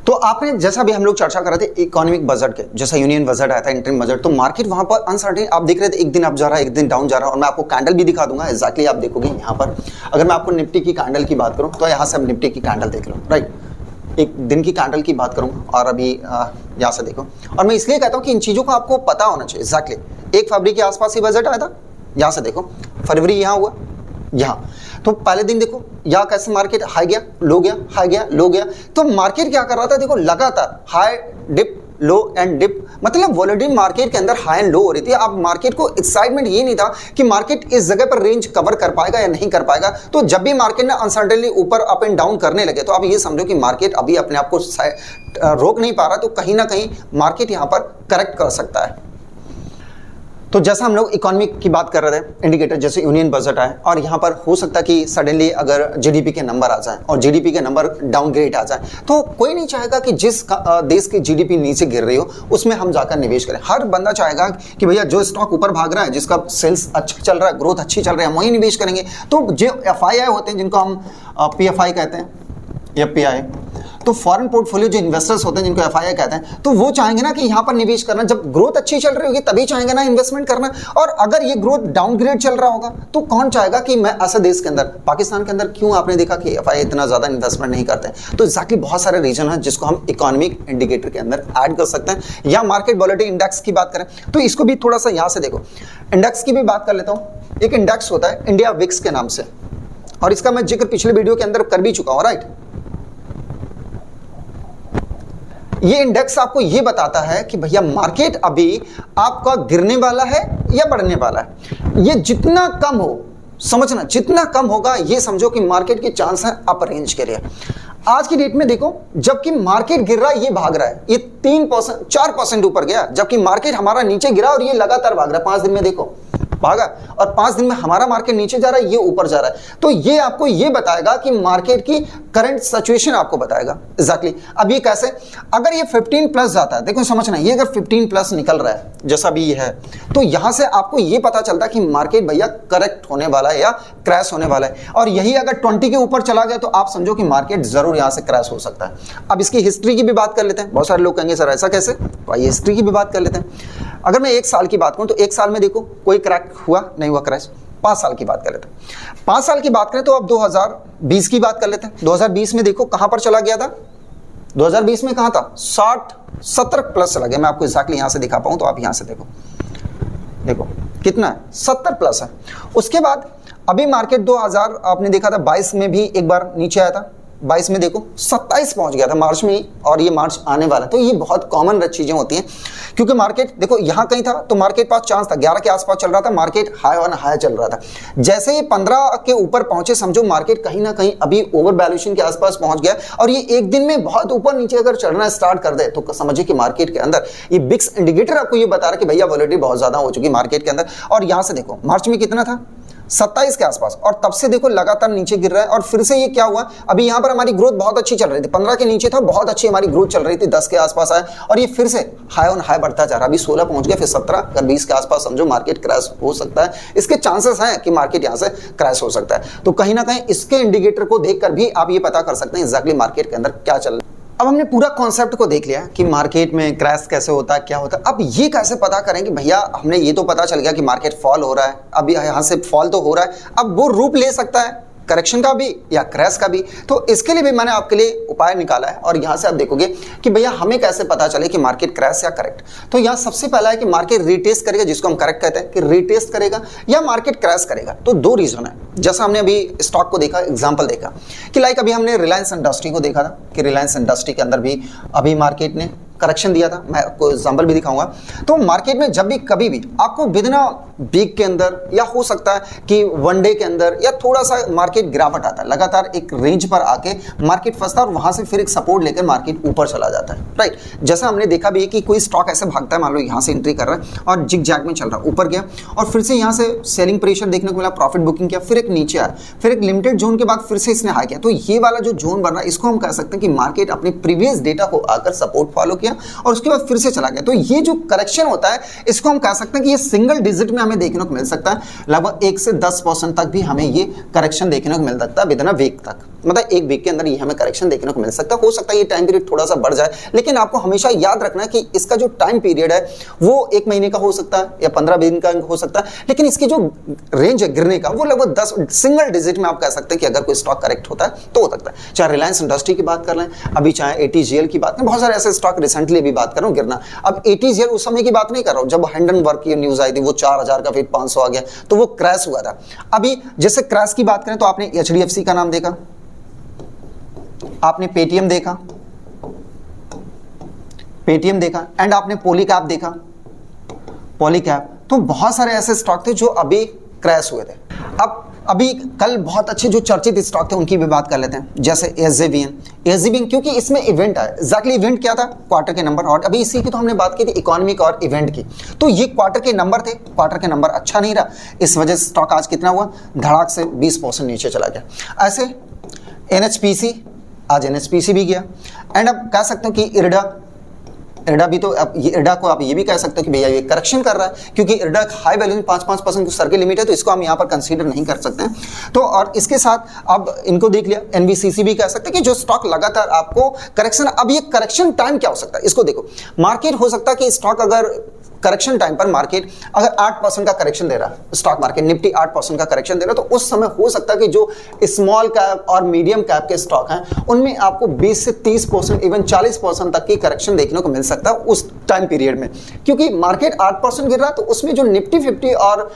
तो आपने जैसा भी हम लोग चर्चा कर रहे थे इकोनॉमिक बजट के, जैसा यूनियन बजट आया था इंटरिम बजट, तो मार्केट वहां पर अनसर्टेन आप देख रहे थे, एक दिन अप जा रहा है, एक दिन डाउन जा रहा है, और मैं आपको कैंडल भी दिखा दूंगा एग्जैक्टली आप देखोगे यहाँ पर। अगर मैं आपको निफ्टी की कैंडल की बात करूं तो यहाँ से हम निफ्टी की कैंडल देख लो, राइट, एक दिन की कैंडल की बात करूंगा और अभी यहाँ से देखो। और मैं इसलिए कहता हूँ कि इन चीजों का आपको पता होना चाहिए एग्जैक्टली। 1 फरवरी के आसपास ही बजट आया था, यहाँ से देखो फरवरी यहाँ हुआ, यहाँ तो पहले दिन देखो यहाँ कैसे मार्केट हाई गया, लो गया, हाई गया, लो गया। तो मार्केट क्या कर रहा था, देखो लगातार high dip, low and dip, मतलब वोलेटिलिटी मार्केट के अंदर हाई एंड लो हो रही थी। अब मार्केट को एक्साइटमेंट ये नहीं था कि मार्केट इस जगह पर रेंज कवर कर पाएगा या नहीं कर पाएगा। तो जब भी मार्केट ने अनसर्टेनली ऊपर अप एंड डाउन करने लगे तो आप ये समझो कि मार्केट अभी अपने आप को रोक नहीं पा रहा, तो कहीं ना कहीं मार्केट यहाँ पर करेक्ट कर सकता है। तो जैसा हम लोग इकोनॉमिक की बात कर रहे थे, इंडिकेटर जैसे यूनियन बजट आए और यहाँ पर हो सकता है कि सडनली अगर जीडीपी के नंबर आ जाए और जीडीपी के नंबर डाउनग्रेड आ जाए, तो कोई नहीं चाहेगा कि जिस देश की जीडीपी नीचे गिर रही हो उसमें हम जाकर निवेश करें। हर बंदा चाहेगा कि भैया जो स्टॉक ऊपर भाग रहा है, जिसका सेल्स अच्छा चल रहा है, ग्रोथ अच्छी चल रही है, वहीं निवेश करेंगे। तो जो एफआईआई होते हैं, जिनको हम पीएफआई कहते हैं या पीआई, तो फॉरेन पोर्टफोलियो जो इन्वेस्टर्स होते हैं जिनको एफआईआई कहते हैं, तो वो चाहेंगे ना कि यहाँ पर निवेश करना। जब ग्रोथ अच्छी चल रही होगी तभी चाहेंगे ना इन्वेस्टमेंट करना। और अगर ये ग्रोथ डाउनग्रेड चल रहा होगा तो कौन चाहेगा कि मैं ऐसे देश के अंदर, पाकिस्तान के अंदर क्यों आपने देखा कि एफआईआई इतना ज्यादा इन्वेस्टमेंट नहीं करते हैं। तो एग्जैक्टली बहुत सारे रीजन है जिसको हम इकोनॉमिक इंडिकेटर के अंदर ऐड कर सकते हैं। या मार्केट वोलेटिलिटी इंडेक्स की बात करें तो इसको भी थोड़ा सा यहाँ से देखो, इंडेक्स की भी बात कर लेता हूँ। एक इंडेक्स होता है इंडिया विक्स के नाम से, और इसका मैं जिक्र पिछले वीडियो के अंदर कर भी चुका हूँ, राइट। ये इंडेक्स आपको ये बताता है कि भैया मार्केट अभी आपका गिरने वाला है या बढ़ने वाला है। ये जितना कम हो, समझना, जितना कम होगा ये समझो कि मार्केट के चांस है अप रेंज के लिए। आज की डेट में देखो, जबकि मार्केट गिर रहा है ये भाग रहा है, ये 3% 4% ऊपर गया, जबकि मार्केट हमारा नीचे गिरा और ये लगातार भाग रहा है। 5 दिन में देखो भागा, और 5 दिन में हमारा मार्केट नीचे जा रहा है, ये ऊपर जा रहा है। तो ये आपको ये बताएगा कि मार्केट की करंट सिचुएशन आपको बताएगा एग्जैक्टली। अब ये कैसे, अगर ये 15 प्लस जाता है, देखो समझना, ये अगर 15 प्लस निकल रहा है जैसा भी ये है, तो यहां से आपको ये पता चलता है कि मार्केट भैया करेक्ट होने वाला है या क्रैश होने वाला है। और यही अगर 20 के ऊपर चला गया तो आप समझो कि मार्केट जरूर यहां से क्रैश हो सकता है। अब इसकी हिस्ट्री की भी बात कर लेते हैं। बहुत सारे लोग कहेंगे सर ऐसा कैसे, तो आइए हिस्ट्री की भी बात कर लेते हैं। अगर मैं 1 साल की बात करूं तो 1 साल में देखो कोई क्रैक हुआ नहीं हुआ क्रैश। 5 साल की बात कर लेते हैं। 5 साल की बात करें तो अब 2020 की बात कर लेते हैं। 2020 में देखो कहां पर चला गया था, 2020 में कहां था, 60-70 प्लस चला गया। मैं आपको एग्जैक्टली यहां से दिखा पाऊं तो आप यहां से देखो, देखो कितना है, 70 प्लस है। उसके बाद अभी मार्केट 2000 आपने देखा था 22 में भी एक बार नीचे आया था, 22 में देखो 27 पहुंच गया था मार्च में ही, और ये मार्च आने वाला। तो ये बहुत कॉमन चीजें होती हैं, क्योंकि मार्केट देखो यहां कहीं था तो मार्केट पास चांस था, 11 के आसपास चल रहा था, मार्केट हाई ऑन हाई चल रहा था। जैसे ही 15 के ऊपर पहुंचे, समझो मार्केट कहीं ना कहीं अभी ओवर वैल्यूएशन के आसपास पहुंच गया। और ये एक दिन में बहुत ऊपर नीचे अगर चढ़ना स्टार्ट कर दे तो समझिए कि मार्केट के अंदर ये बिक्स इंडिकेटर आपको ये बता रहा है कि भैया वोलेटिलिटी बहुत ज्यादा हो चुकी मार्केट के अंदर। और यहां से देखो मार्च में कितना था, 27 के आसपास, और तब से देखो लगातार नीचे गिर रहा है। और फिर से ये क्या हुआ, अभी यहां पर हमारी ग्रोथ बहुत अच्छी चल रही थी, 15 के नीचे था, बहुत अच्छी हमारी ग्रोथ चल रही थी, 10 के आसपास आया और ये फिर से हाई ऑन हाई बढ़ता जा रहा है। अभी 16 पहुंच गया, फिर 17, अगर 20 के आसपास समझो मार्केट क्रैश हो सकता है। इसके चांसेस हैं कि मार्केट यहां से क्रैश हो सकता है। तो कहीं ना कहीं इसके इंडिकेटर को देखकर भी आप ये पता कर सकते हैं एग्जैक्टली मार्केट के अंदर क्या चल रहा है। अब हमने पूरा कॉन्सेप्ट को देख लिया कि मार्केट में क्रैश कैसे होता है, क्या होता है। अब ये कैसे पता करें कि भैया हमने ये तो पता चल गया कि मार्केट फॉल हो रहा है, अब यहाँ से फॉल तो हो रहा है, अब वो रूप ले सकता है करेक्शन का भी या क्रैश का भी। तो इसके लिए भी मैंने आपके लिए उपाय निकाला है और यहां से आप देखोगे कि भैया हमें कैसे पता चले कि मार्केट क्रैश या करेक्ट। तो यहां सबसे पहला है कि मार्केट रीटेस्ट करेगा, जिसको हम करेक्ट कहते हैं, कि रीटेस्ट करेगा या मार्केट क्रैश करेगा। तो दो रीजन है। जैसा हमने अभी स्टॉक को देखा, एग्जाम्पल देखा कि लाइक अभी हमने रिलायंस इंडस्ट्री को देखा था कि रिलायंस इंडस्ट्री के अंदर भी अभी मार्केट ने करेक्शन दिया था। मैं आपको एग्जाम्पल भी दिखाऊंगा। तो मार्केट में जब भी कभी भी आपको विदिन वीक के अंदर या हो सकता है कि वन डे के अंदर या थोड़ा सा मार्केट गिरावट आता है, लगातार एक रेंज पर आके मार्केट फंसता है और वहां से फिर एक सपोर्ट लेकर मार्केट ऊपर चला जाता है, राइट। जैसा हमने देखा भी है कि कोई स्टॉक ऐसे भागता है, मान लो यहां से एंट्री कर रहा है और जिग जैग में चल रहा है, ऊपर गया और फिर से यहां से सेलिंग प्रेशर देखने को मिला, प्रॉफिट बुकिंग किया, फिर एक नीचे आया, फिर एक लिमिटेड जोन के बाद फिर से इसने हाई किया। तो ये वाला जो जोन बन रहा है इसको हम कह सकते हैं कि मार्केट अपने प्रीवियस डेटा को आकर सपोर्ट फॉलो किया और उसके बाद फिर से चला गया। तो ये जो करेक्शन होता है इसको हम कह सकते हैं कि ये सिंगल डिजिट में हमें देखने को मिल सकता है, लगभग 1 से 10% तक भी हमें ये करेक्शन देखने को मिल सकता है विदिन अ वीक तक। मतलब एक वीक के अंदर ये हमें करेक्शन देखने को मिल सकता है। हो सकता है ये टाइम पीरियड थोड़ा सा बढ़ जाए, लेकिन आपको हमेशा याद रखना है कि इसका जो टाइम पीरियड है वो 1 महीने का हो सकता है या 15 दिन का हो सकता है, लेकिन इसकी जो रेंज है गिरने का वो लगभग 10 सिंगल डिजिट में आप कह सकते हैं कि अगर कोई स्टॉक करेक्ट होता है तो हो सकता है। चाहे रिलायंस इंडस्ट्री की बात कर लें, अभी चाहे ATGL की बात करें, बहुत सारे ऐसे स्टॉक रिसेंटली भी बात कर रहा हूं गिरना। अब ATGL उस समय की बात नहीं कर रहा हूं जब हिंडनबर्ग की न्यूज आई थी, वो 4000 का फिर 500 आ गया तो वो क्रैश हुआ था। अभी जैसे क्रैश की बात करें तो आपने HDFC का नाम देखा, आपने पेटीएम देखा एंड आपने पॉलीकैब देखा, पॉलीकैब। तो बहुत सारे ऐसे स्टॉक थे जो अभी क्रैश हुए थे। अब अभी कल बहुत अच्छे जो चर्चित स्टॉक थे उनकी भी बात कर लेते हैं, जैसे SJVN, क्योंकि इसमें इवेंट आया। एग्जैक्टली इवेंट क्या था? क्वार्टर के नंबर। और अभी इसी की तो हमने बात की थी, इकोनॉमिक और इवेंट की। तो ये क्वार्टर के नंबर थे, क्वार्टर के नंबर अच्छा नहीं रहा, इस वजह से स्टॉक आज कितना हुआ, धड़ाक से 20% नीचे चला गया। ऐसे NHPC, आज NHPC भी गया। एंड अब कह सकते हो कि इरडा भी, तो अब ये इरडा को आप ये भी कह सकते हो कि भैया ये करेक्शन कर रहा है, क्योंकि इरडा हाई वैल्यू में 5% की सर की लिमिट है, तो इसको हम यहाँ पर कंसीडर नहीं कर सकते हैं। तो और इसके साथ अब इनको देख लिया, NVCC भी कह सकते हैं कि जो स्टॉक लगातार आपको करेक्शन, अब ये करेक्शन टाइम क्या हो सकता है इसको देखो। मार्केट हो सकता है कि स्टॉक अगर करेक्शन टाइम पर मार्केट अगर 8% का करेक्शन दे रहा है, स्टॉक मार्केट निफ्टी 8% का करेक्शन दे रहा है, तो उस समय हो सकता है कि जो स्मॉल कैप और मीडियम कैप के स्टॉक हैं उनमें आपको 20 से 30%, इवन 40% तक की करेक्शन देखने को मिल सकता है उस टाइम पीरियड में। क्योंकि मार्केट 8% गिर रहा है तो उसमें जो निफ्टी 50 और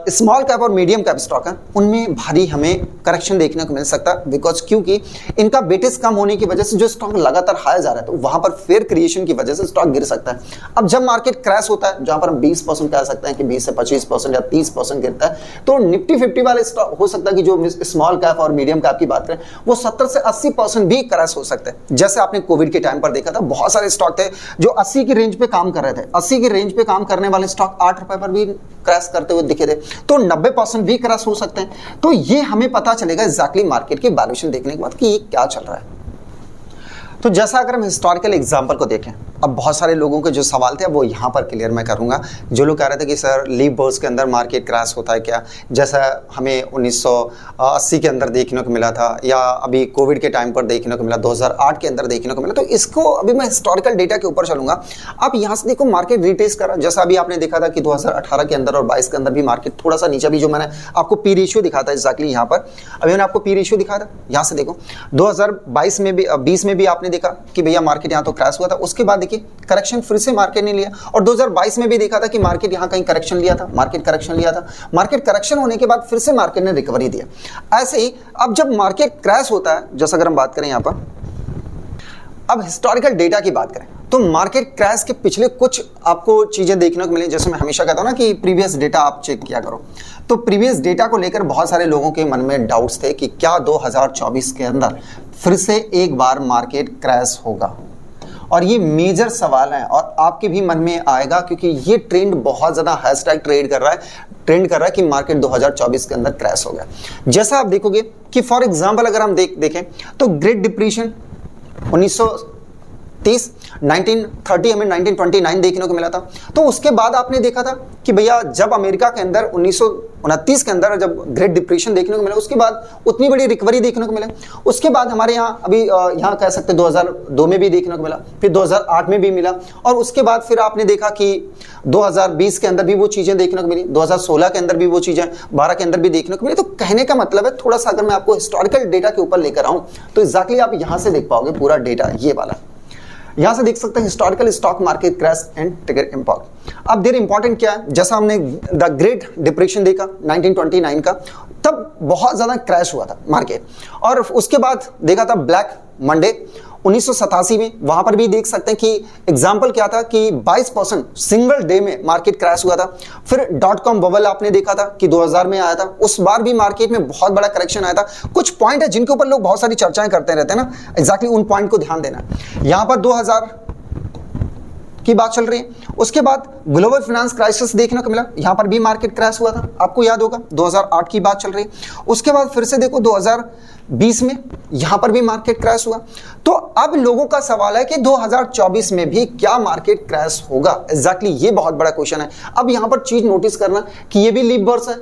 स्मॉल कैप और मीडियम कैप स्टॉक है उनमें भारी हमें करेक्शन देखने को मिल सकता है, बिकॉज क्योंकि इनका वेटेज कम होने की वजह से जो स्टॉक लगातार हाई जा रहा है तो वहां पर फेयर क्रिएशन की वजह से स्टॉक गिर सकता है। अब जब मार्केट क्रैश होता है, जहां पर हम 20% कह सकते हैं कि 20 से 25% या 30% गिरता है, तो निफ्टी 50 वाले स्टॉक हो सकता है कि जो स्मॉल कैप और मीडियम कैप की बात करें वो 70 से 80% भी क्रैश हो सकते हैं। जैसे आपने कोविड के टाइम पर देखा था, बहुत सारे स्टॉक थे जो 80 की रेंज पे काम कर रहे थे, 80 की रेंज पे काम करने वाले स्टॉक 8 रुपए पर भी क्रैश करते हुए दिखे थे, तो 90% भी क्रैश हो सकते हैं। तो ये हमें पता चलेगा एग्जैक्टली मार्केट की वैल्यूएशन देखने के बाद कि ये क्या चल रहा है। तो जैसा अगर हम हिस्टोरिकल एग्जांपल को देखें, अब बहुत सारे लोगों के जो सवाल थे वो यहाँ पर क्लियर मैं करूँगा। जो लोग कह रहे थे कि सर लीप बर्स के अंदर मार्केट क्रैश होता है क्या, जैसा हमें 1980 के अंदर देखने को मिला था या अभी कोविड के टाइम पर देखने को मिला, 2008 के अंदर देखने को मिला। तो इसको अभी मैं हिस्टोरिकल डेटा के ऊपर चलूंगा। आप यहाँ से देखो मार्केट रिटेस्ट करा, जैसा अभी आपने देखा था कि 2018 के अंदर और 22 के अंदर भी मार्केट थोड़ा सा नीचे, भी जो मैंने आपको पी रेशियो दिखा था एग्जैक्टली यहाँ पर, अभी मैंने आपको पी रेशियो दिखाया था, यहाँ से देखो 2022 में भी 20 में भी आपने देखा कि भैया मार्केट यहाँ तो क्रैश हुआ था, उसके बाद देखिए करेक्शन फिर से मार्केट ने लिया, और 2022 में भी देखा था कि मार्केट यहाँ कहीं करेक्शन लिया था, मार्केट करेक्शन होने के बाद फिर से मार्केट ने रिकवरी दिया। ऐसे ही अब जब मार्केट क्रैश होता है, जैसा अगर हम बात करें यहाँ पर, अब हिस्टोरिकल डेटा की बात करें तो मार्केट क्रैश के पिछले कुछ आपको चीजें देखने को मिली। जैसे मैं हमेशा कहता हूं ना कि प्रीवियस डेटा आप चेक किया करो, तो प्रीवियस डेटा को लेकर बहुत सारे लोगों के मन में डाउट्स थे कि क्या 2024 के अंदर फिर से एक बार मार्केट क्रैश होगा। और ये मेजर सवाल है और आपके भी मन में आएगा क्योंकि ये ट्रेंड बहुत ज्यादा हैशटैग ट्रेंड कर रहा है कि मार्केट 2024 के अंदर क्रैश हो गया। जैसा आप देखोगे कि फॉर एग्जांपल अगर हम देखें तो ग्रेट डिप्रेशन 1930 1930 हमें 1929 देखने को मिला था। तो उसके बाद आपने देखा था कि भैया जब अमेरिका के अंदर 1929 के अंदर जब ग्रेट डिप्रेशन देखने को मिला, उसके बाद उतनी बड़ी रिकवरी देखने को मिला। उसके बाद हमारे यहाँ अभी यहाँ कह सकते 2002 में भी देखने को मिला, फिर 2008 में भी मिला, और उसके बाद फिर आपने देखा कि 2020 के अंदर भी वो चीजें देखने को मिली, 2016 के अंदर भी वो चीजें 12 के अंदर भी देखने को मिली। तो कहने का मतलब है थोड़ा सा अगर मैं आपको हिस्टोरिकल डेटा के ऊपर लेकर आऊं तो एग्जैक्टली आप यहां से देख पाओगे पूरा डेटा, ये वाला यहां से देख सकते हैं historical stock market crash and trigger impact. अब देर इंपॉर्टेंट क्या है, जैसा हमने द ग्रेट डिप्रेशन देखा 1929 का, तब बहुत ज्यादा क्रैश हुआ था मार्केट, और उसके बाद देखा था ब्लैक मंडे 1987 में, वहां पर भी देख सकते हैं कि एग्जाम्पल क्या था कि 22% सिंगल डे में मार्केट क्रैश हुआ था। फिर .com बबल आपने देखा था कि 2000 में आया था, उस बार भी मार्केट में बहुत बड़ा करेक्शन आया था। कुछ पॉइंट है जिनके ऊपर लोग बहुत सारी चर्चाएं करते रहते हैं ना, एग्जैक्टली उन पॉइंट को ध्यान देना। यहां पर 2000 की बात चल रही है। उसके बाद ग्लोबल फाइनेंस क्राइसिस देखने को मिला, यहां पर भी मार्केट क्रैश हुआ था, आपको याद होगा 2008 की बात चल रही है। उसके बाद फिर से देखो 2020 में यहां पर भी मार्केट क्रैश हुआ। तो अब लोगों का सवाल है कि 2024 में भी क्या मार्केट क्रैश होगा, एग्जैक्टली ये बहुत बड़ा क्वेश्चन है। अब यहां पर चीज नोटिस करना कि ये भी लीप वर्स है,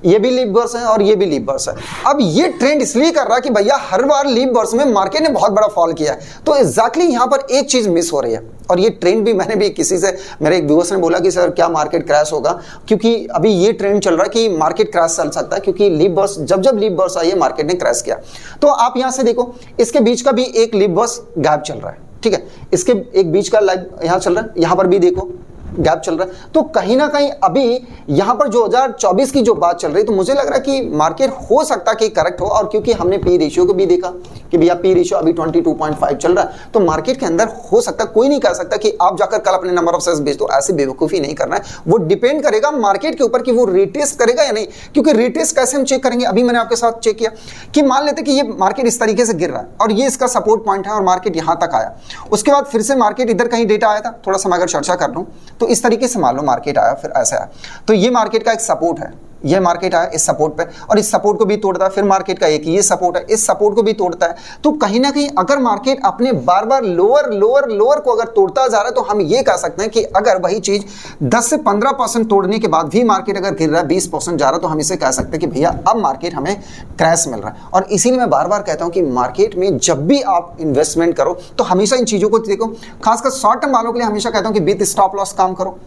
ये भी लीप वर्स है और ये भी लीप वर्स है। अब ये ट्रेंड इसलिए कर रहा है कि भैया हर बार लीप वर्स में मार्केट ने बहुत बड़ा फॉल किया है, तो एग्जैक्टली यहां पर एक चीज मिस हो रही है। और ये ट्रेंड भी मैंने भी किसी से, मेरे एक व्यूअर्स ने बोला कि सर क्या मार्केट क्रैश होगा, क्योंकि अभी ये ट्रेंड चल रहा है कि मार्केट क्रैश चल सकता है, क्योंकि लीप वर्स जब लीप वर्स आई है मार्केट ने क्रैश किया। तो आप यहां से देखो इसके बीच का भी एक लीप वर्स गैप चल रहा है, ठीक है, इसके एक बीच का लाइव यहां चल रहा है, यहां पर भी देखो गैप चल रहा है। तो कहीं ना कहीं अभी यहां पर 2024 की जो बात चल रही है, तो मुझे लग रहा है कि मार्केट हो सकता है कि करेक्ट हो, और क्योंकि हमने पी रेशियो को भी देखा कि भैया पी रेशियो अभी 22.5 चल रहा है, तो मार्केट के अंदर हो सकता है, कोई नहीं कह सकता कि आप जाकर कल अपने नंबर ऑफ शेयर्स बेच दो, ऐसी बेवकूफी नहीं करना है। वो डिपेंड करेगा मार्केट के ऊपर कि वो रिटेस्ट करेगा या नहीं, क्योंकि रिटेस्ट कैसे हम चेक करेंगे, अभी मैंने आपके साथ चेक किया कि मान लेते कि ये मार्केट इस तरीके से गिर रहा है और ये इसका सपोर्ट पॉइंट है और मार्केट यहां तक आया, उसके बाद फिर से मार्केट इधर कहीं डेटा आया था, थोड़ा सा मैं अगर चर्चा कर लूं तो इस तरीके से मान लो मार्केट आया, फिर ऐसा आया, तो ये मार्केट का एक सपोर्ट है, ये मार्केट आया इस सपोर्ट पे और इस सपोर्ट को भी तोड़ता है, फिर मार्केट का एक ये सपोर्ट है, इस सपोर्ट को भी तोड़ता है। तो कहीं ना कहीं अगर मार्केट अपने बार बार लोअर को अगर तोड़ता जा रहा है, तो हम ये कह सकते हैं कि अगर वही चीज 10 से 15% तोड़ने के बाद भी मार्केट अगर गिर रहा है, 20% जा रहा है, तो हम इसे कह सकते हैं कि भैया अब मार्केट हमें क्रैश मिल रहा है। और इसीलिए मैं बार बार कहता हूं कि मार्केट में जब भी आप इन्वेस्टमेंट करो तो हमेशा इन चीजों को देखो, खासकर शॉर्ट टर्म वालों के लिए हमेशा कहता हूं कि विद स्टॉप लॉस काम करो,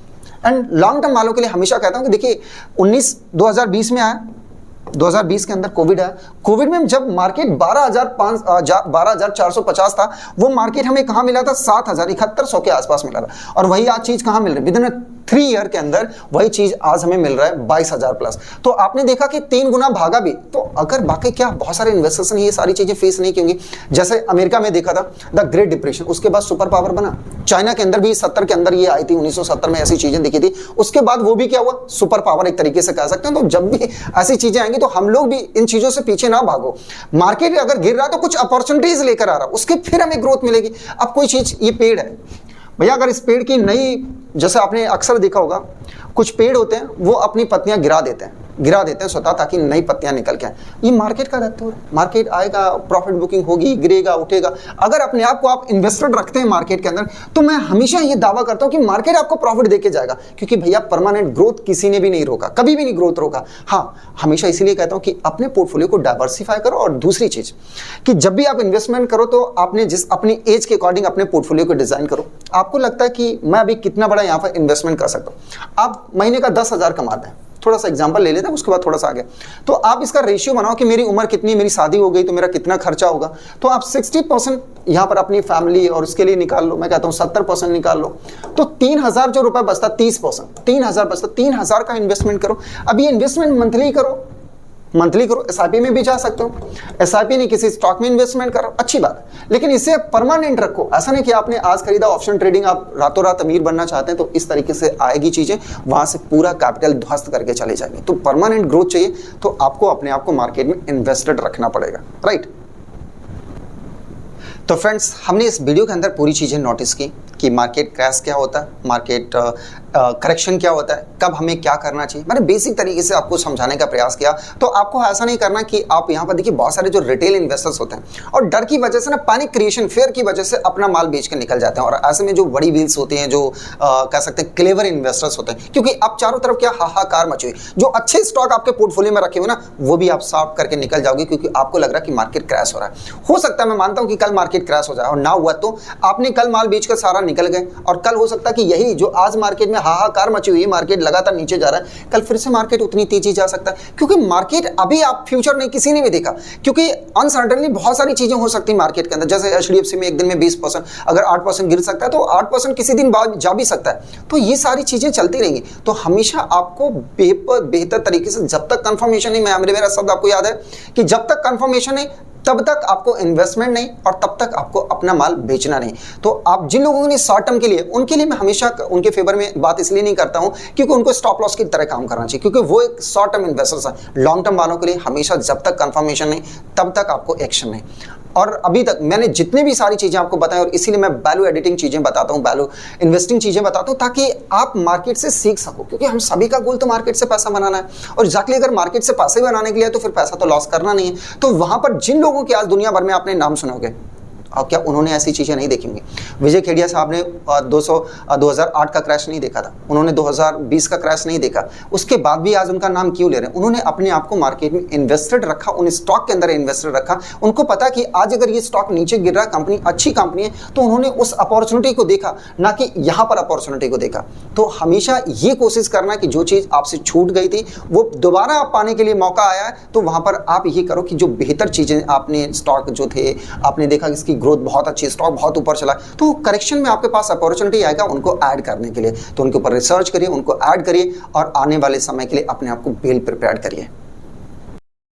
एंड लॉन्ग टर्म वालों के लिए हमेशा कहता हूं कि देखिए 2020 में आया, 2020 के अंदर कोविड आया, कोविड में जब मार्केट 12,450 था, वो मार्केट हमें कहां मिला था, 7,7100 के आसपास मिला था, और वही आज चीज कहां मिल रही है, विद इन 3 ईयर के अंदर वही चीज आज हमें मिल रहा है 22,000 प्लस। तो आपने देखा कि 3 गुना भागा भी। तो अगर बाकी क्या बहुत सारे इन्वेस्टर्स ने ये सारी चीजें फेस नहीं की होंगी, जैसे अमेरिका में देखा था द ग्रेट डिप्रेशन, उसके बाद सुपर पावर बना, चाइना के अंदर भी 70 के अंदर ये आई थी, 1970 में ऐसी चीजें दिखी थी, उसके बाद वो भी क्या हुआ, सुपर पावर एक तरीके से कह सकते हैं। तो जब भी ऐसी चीजें आएंगी तो हम लोग भी इन चीजों से पीछे ना भागो, मार्केट अगर गिर रहा है तो कुछ अपॉर्चुनिटीज लेकर आ रहा है, उसके फिर हमें ग्रोथ मिलेगी। अब कोई चीज, ये पेड़ है भैया, अगर इस पेड़ की नई, जैसे आपने अक्सर देखा होगा कुछ पेड़ होते हैं वो अपनी पत्तियां गिरा देते हैं स्वतः, ताकि नई पत्तियां निकल के आए। ये मार्केट का रहता है, मार्केट आएगा, प्रॉफिट बुकिंग होगी, गिरेगा उठेगा। अगर अपने आप को आप इन्वेस्टेड रखते हैं मार्केट के अंदर, तो मैं हमेशा ये दावा करता हूं कि मार्केट आपको प्रॉफिट देके जाएगा, क्योंकि भैया परमानेंट ग्रोथ किसी ने भी नहीं रोका, कभी भी नहीं ग्रोथ रोका। हाँ, हमेशा इसीलिए कहता हूं कि अपने पोर्टफोलियो को डाइवर्सिफाई करो, और दूसरी चीज कि जब भी आप इन्वेस्टमेंट करो तो आपने जिस अपनी एज के अकॉर्डिंग अपने पोर्टफोलियो को डिजाइन करो। आपको लगता है कि मैं अभी कितना बड़ा यहाँ पर इन्वेस्टमेंट कर सकता हूँ, आप महीने का 10,000 कमाते हैं, थोड़ा सा एग्जांपल ले लेते हैं, उसके बाद थोड़ा सा आगे, तो आप इसका रेशियो बनाओ कि मेरी उम्र कितनी, मेरी शादी हो गई तो मेरा कितना खर्चा होगा, तो आप 60% यहां पर अपनी फैमिली और उसके लिए निकाल लो, मैं कहता हूं 70% निकाल लो, तो 3,000 जो रुपए बचता, 30%, 3,000 बचता, 3,000 का इन्वेस्टमेंट करो। अब ये इन्वेस्टमेंट मंथली करो, एसआईपी में भी जा सकते हो, एसआईपी नहीं किसी स्टॉक में इन्वेस्टमेंट करो, अच्छी बात है, लेकिन इसे परमानेंट रखो। ऐसा नहीं कि आपने आज खरीदा ऑप्शन ट्रेडिंग, आप रातों रात अमीर बनना चाहते हैं, तो इस तरीके से आएगी चीजें, वहां से पूरा कैपिटल ध्वस्त करके चले जाएंगे। तो परमानेंट ग्रोथ चाहिए तो आपको अपने आप को मार्केट में इन्वेस्टेड रखना पड़ेगा, राइट। तो फ्रेंड्स, हमने इस वीडियो के अंदर पूरी चीज़ें नोटिस की कि मार्केट क्रैश क्या होता है, मार्केट करेक्शन क्या होता है, कब हमें क्या करना चाहिए। मैंने बेसिक तरीके से आपको समझाने का प्रयास किया। तो आपको ऐसा नहीं करना कि आप यहाँ पर देखिए बहुत सारे जो रिटेल इन्वेस्टर्स होते हैं और डर की वजह से ना, पैनिक क्रिएशन, फेयर की वजह से अपना माल बेच के निकल जाते हैं। और ऐसे में जो बड़ी व्हील्स होती हैं, जो कह सकते हैं क्लेवर इन्वेस्टर्स होते हैं, क्योंकि आप चारों तरफ क्या हाहाकार मची हुई, जो अच्छे स्टॉक आपके पोर्टफोलियो में रखे हुए ना, वो भी आप साफ करके निकल जाओगे, क्योंकि आपको लग रहा है कि मार्केट क्रैश हो रहा है। हो सकता है, मैं मानता हूं कि कल मार्केट क्रैश हो जाए, और ना हुआ तो आपने कल माल बेचकर सारा निकल गए, और कल हो सकता है कि यही जो आज मार्केट में हाहाकार मची हुई, मार्केट लगातार नीचे जा रहा है, कल फिर से मार्केट उतनी तेजी जा सकता है। क्योंकि मार्केट अभी, आप फ्यूचर नहीं, किसी ने भी देखा, क्योंकि अनसर्टेनली बहुत सारी चीजें हो सकती है मार्केट के अंदर। जैसे एचडीएफसी में एक दिन में 20%, अगर 8% गिर सकता है तो 8% किसी दिन बाद जा भी सकता है। तो ये सारी चीजें चलती रहेंगी। तो हमेशा आपको बेहतर तरीके से, जब तक कंफर्मेशन नहीं, मेरा शब्द आपको याद है कि जब तक कंफर्मेशन नहीं तब तक आपको इन्वेस्टमेंट नहीं, और तब तक आपको अपना माल बेचना नहीं। तो आप जिन लोगों ने शॉर्ट टर्म के लिए, उनके लिए मैं हमेशा उनके फेवर में बात इसलिए नहीं करता हूं क्योंकि उनको स्टॉप लॉस की तरह काम करना चाहिए, क्योंकि वो एक शॉर्ट टर्म इन्वेस्टर्स हैं। लॉन्ग टर्म वालों के लिए हमेशा जब तक कंफर्मेशन नहीं तब तक आपको एक्शन नहीं। और अभी तक मैंने जितने भी सारी चीजें आपको बताई, और इसीलिए मैं वैल्यू एडिटिंग चीजें बताता हूं, वैल्यू इन्वेस्टिंग चीजें बताता हूं, ताकि आप मार्केट से सीख सको। क्योंकि हम सभी का गोल तो मार्केट से पैसा बनाना है, और एग्जैक्टली अगर मार्केट से पैसे बनाने के लिए तो फिर पैसा तो लॉस करना नहीं है। तो वहां पर जिन लोगों के आज दुनिया भर में आपने नाम सुनोगे, और क्या उन्होंने ऐसी चीजें नहीं देखी होंगी? विजय खेड़िया साहब ने 2008 का क्रैश नहीं देखा था, उन्होंने 2020 का क्रैश नहीं देखा, उसके बाद भी आज उनका नाम क्यों ले रहे हैं? उन्होंने अपने आप को मार्केट में इन्वेस्टेड रखा, उन स्टॉक के अंदर इन्वेस्टेड रखा। उनको पता कि आज अगर ये स्टॉक नीचे गिर रहा, कंपनी अच्छी कंपनी है, तो उन्होंने उस अपॉर्चुनिटी को देखा, ना कि यहाँ पर अपॉर्चुनिटी को देखा। तो हमेशा ये कोशिश करना कि जो चीज़ आपसे छूट गई थी वो दोबारा आप पाने के लिए मौका आया है, तो वहाँ पर आप ये करो कि जो बेहतर चीज़ें आपने, स्टॉक जो थे, आपने देखा कि इसकी ग्रोथ बहुत अच्छी, स्टॉक बहुत ऊपर चला, तो करेक्शन में आपके पास अपॉर्चुनिटी आएगा उनको ऐड करने के लिए। तो उनके ऊपर रिसर्च करिए, उनको ऐड करिए, और आने वाले समय के लिए अपने आप को वेल प्रिपेयर्ड करिए।